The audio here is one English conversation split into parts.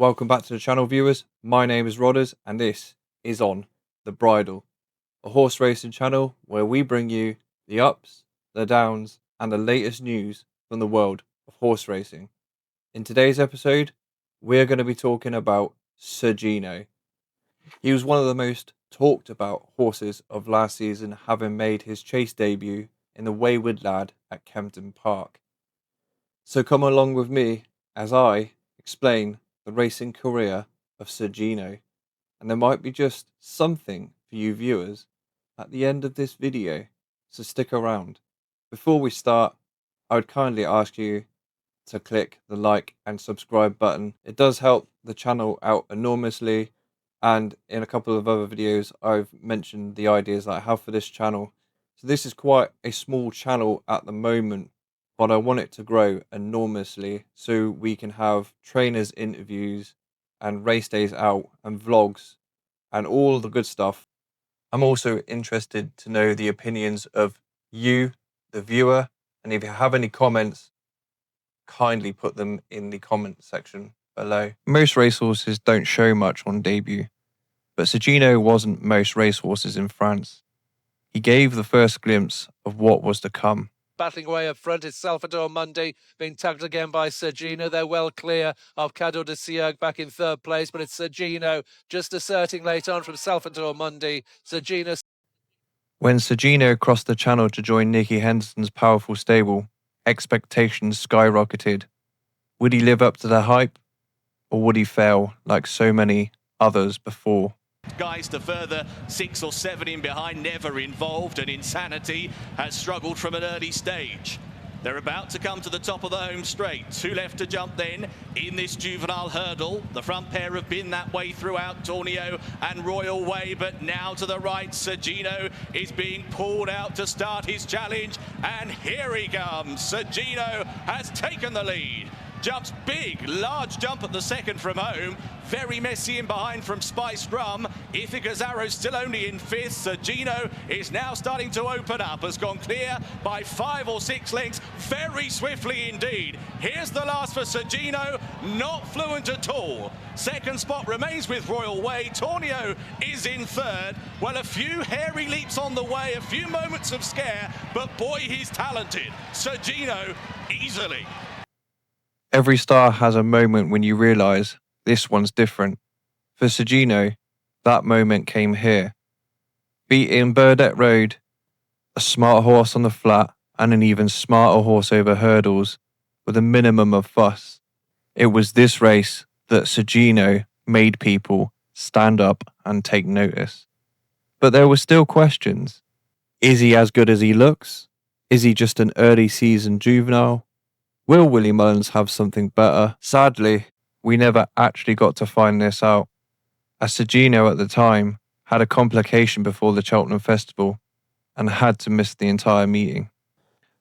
welcome back to the channel, viewers. My name is Rodders and this is On The Bridle, a horse racing channel where we bring you the ups, the downs and the latest news from the world of horse racing. In today's episode, we're going to be talking about Sir Gino. He was one of the most talked about horses of last season, having made his chase debut in the Wayward Lad at Kempton Park. So come along with me as I explain the racing career of Sir Gino, and there might be just something for you viewers at the end of this video, so stick around. Before we start, I would kindly ask you to click the like and subscribe button. It does help the channel out enormously, and in a couple of other videos I've mentioned the ideas that I have for this channel. So this is quite a small channel at the moment, but I want it to grow enormously so we can have trainers interviews and race days out and vlogs and all the good stuff. I'm also interested to know the opinions of you, the viewer, and if you have any comments, kindly put them in the comment section below. Most racehorses don't show much on debut, but Sir Gino wasn't most racehorses in France. He gave the first glimpse of what was to come. Battling away up front is Salvador Mundi, being tugged again by Sir Gino. They're well clear of Cadeau de Siergue back in third place, but it's Sir Gino just asserting late on from Salvador Mundi. Sir Gino. When Sir Gino crossed the channel to join Nicky Henderson's powerful stable, expectations skyrocketed. Would he live up to the hype, or would he fail like so many others before? Guys to further 6 or 7 in behind, never involved, and Insanity has struggled from an early stage. They're about to come to the top of the home straight. 2 left to jump then in this juvenile hurdle. The front pair have been that way throughout, Tornio and Royal Way, but now to the right, Sir Gino is being pulled out to start his challenge, and here he comes. Sir Gino has taken the lead. Jumps big, large jump at the second from home. Very messy in behind from Spice Rum. Ithaca Zarro still only in 5th. Sir Gino is now starting to open up. Has gone clear by 5 or 6 lengths. Very swiftly indeed. Here's the last for Sir Gino. Not fluent at all. Second spot remains with Royal Way. Tornio is in 3rd. Well, a few hairy leaps on the way. A few moments of scare. But boy, he's talented. Sir Gino easily. Every star has a moment when you realise this one's different. For Sir Gino, that moment came here. Beating Burdett Road, a smart horse on the flat and an even smarter horse over hurdles with a minimum of fuss. It was this race that Sir Gino made people stand up and take notice. But there were still questions. Is he as good as he looks? Is he just an early season juvenile? Will Willie Mullins have something better? Sadly, we never actually got to find this out, as Sir Gino at the time had a complication before the Cheltenham Festival and had to miss the entire meeting.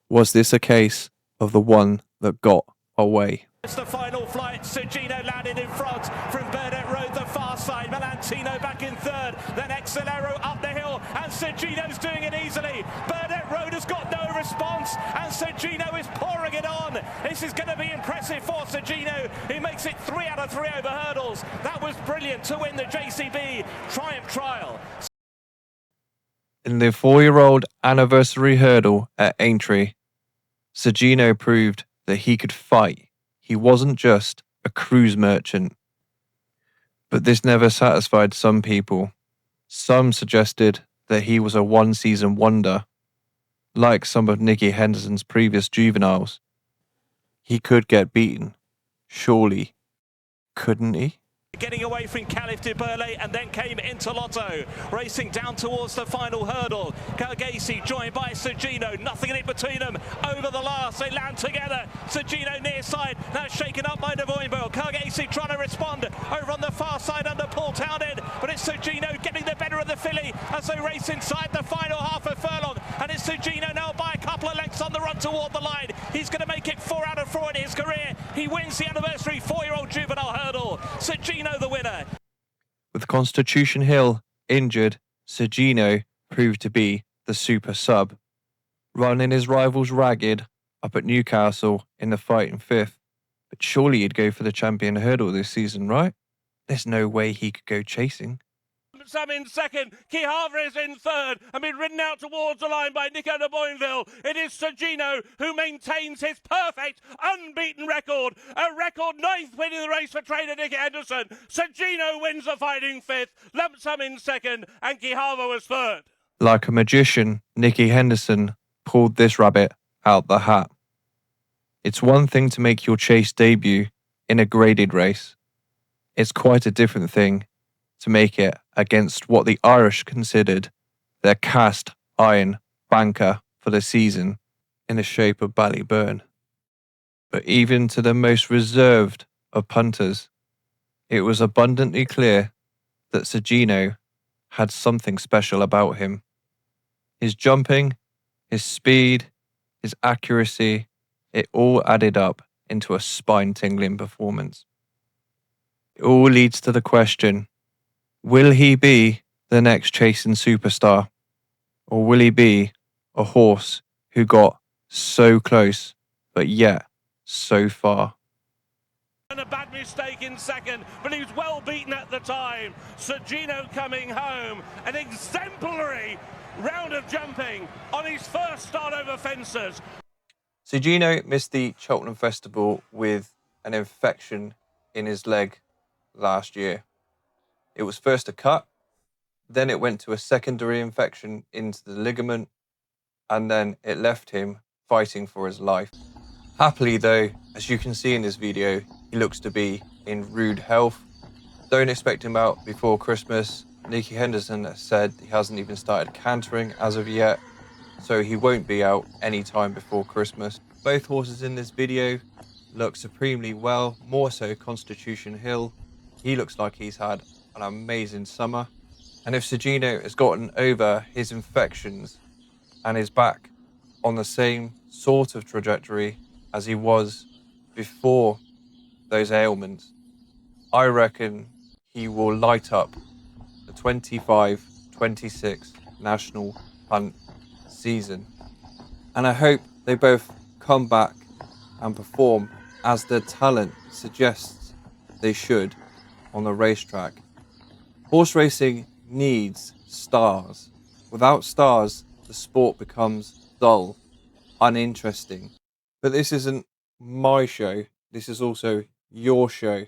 Was this a case of the one that got away? It's the final flight. Sir Gino landed in front from Burdett Road, the far side. Melantino back in 3rd. Then Excelero up the hill, and Sir Gino's doing it easily. Burdett Road has got no response, and Sir Gino is pouring it on. This is going to be impressive for Sir Gino. He makes it 3 out of 3 over hurdles. That was brilliant to win the JCB Triumph Trial. In the 4-year-old anniversary hurdle at Aintree, Sir Gino proved that he could fight. He wasn't just a cruise merchant. But this never satisfied some people. Some suggested that he was a one-season wonder, like some of Nicky Henderson's previous juveniles. He could get beaten, surely, couldn't he? Getting away from Caliph de Burle and then came into Lotto, racing down towards the final hurdle. Calgasi joined by Sir Gino, nothing in it between them. Over the last, they land together. Sir Gino near side, now shaken up by Nevoinbo. Calgasi trying to respond over on the far side under Paul Townend, but it's Sir Gino getting the better of the filly as they race inside the final half a furlong. And it's Sir Gino now by a couple of lengths on the run toward the line. He's going to make it 4 out of 4 in his career. He wins the anniversary 4-year-old juvenile hurdle. Sir Gino the winner. With Constitution Hill injured, Sir Gino proved to be the super sub, running his rivals ragged up at Newcastle in the fight in 5th, But surely he'd go for the champion hurdle this season, right? There's no way he could go chasing. Sam in second, Quijada is in third, and been ridden out towards the line by Nico de Boinville. It is Sir Gino who maintains his perfect, unbeaten record. A record 9th win in the race for trainer Nicky Henderson. Sir Gino wins the fighting 5th, Lump Sum in second, and Quijada was third. Like a magician, Nicky Henderson pulled this rabbit out the hat. It's one thing to make your chase debut in a graded race. It's quite a different thing to make it against what the Irish considered their cast iron banker for the season in the shape of Ballyburn. But even to the most reserved of punters, it was abundantly clear that Sir Gino had something special about him. His jumping, his speed, his accuracy, it all added up into a spine-tingling performance. It all leads to the question, will he be the next chasing superstar? Or will he be a horse who got so close, but yet so far? And a bad mistake in second, but he was well beaten at the time. Sir Gino coming home, an exemplary round of jumping on his first start over fences. Sir Gino missed the Cheltenham Festival with an infection in his leg last year. It was first a cut, then it went to a secondary infection into the ligament, and then it left him fighting for his life. Happily though, as you can see in this video, he looks to be in rude health. Don't expect him out before Christmas. Nicky Henderson has said he hasn't even started cantering as of yet, so he won't be out any time before Christmas. Both horses in this video look supremely well, more so Constitution Hill. He looks like he's had an amazing summer. And if Sir Gino has gotten over his infections and is back on the same sort of trajectory as he was before those ailments, I reckon he will light up the 25-26 National Hunt season. And I hope they both come back and perform as their talent suggests they should on the racetrack. Horse racing needs stars. Without stars, the sport becomes dull, uninteresting. But this isn't my show, this is also your show,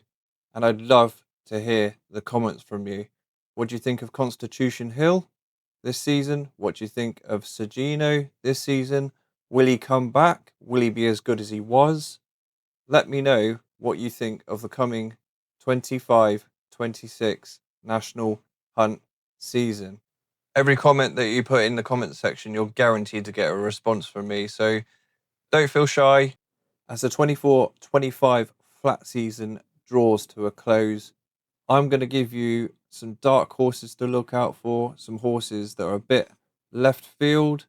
and I'd love to hear the comments from you. What do you think of Constitution Hill this season? What do you think of Sir Gino this season? Will he come back? Will he be as good as he was? Let me know what you think of the coming 25-26 National Hunt season. Every comment that you put in the comment section, you're guaranteed to get a response from me. So don't feel shy. As the 24-25 flat season draws to a close, I'm going to give you some dark horses to look out for, some horses that are a bit left field,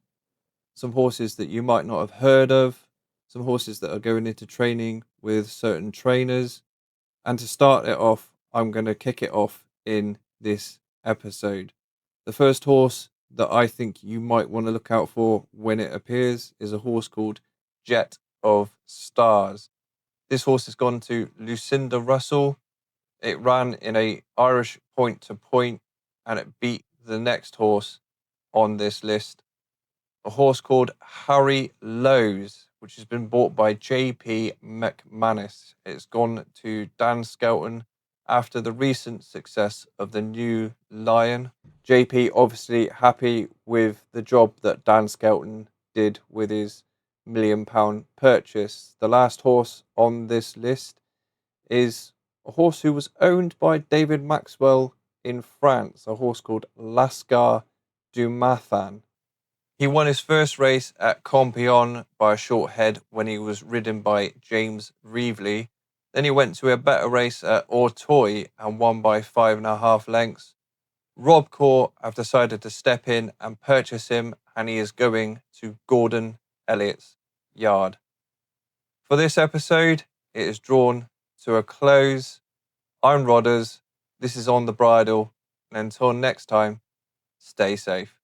some horses that you might not have heard of, some horses that are going into training with certain trainers. And to start it off, I'm going to kick it off in this episode. The first horse that I think you might want to look out for when it appears is a horse called Jet of Stars. This horse has gone to Lucinda Russell. It ran in a Irish point-to-point and it beat the next horse on this list, a horse called Harry Lowes, which has been bought by JP McManus. It's gone to Dan Skelton after the recent success of the New Lion. JP obviously happy with the job that Dan Skelton did with his £1 million purchase. The last horse on this list is a horse who was owned by David Maxwell in France, a horse called Lascar du Mathan. He won his first race at Compiègne by a short head when he was ridden by James Reevely. Then he went to a better race at Auteuil and won by 5.5 lengths. Rob Corr have decided to step in and purchase him, and he is going to Gordon Elliott's yard. For this episode, it is drawn to a close. I'm Rodders. This is On the Bridle. And until next time, stay safe.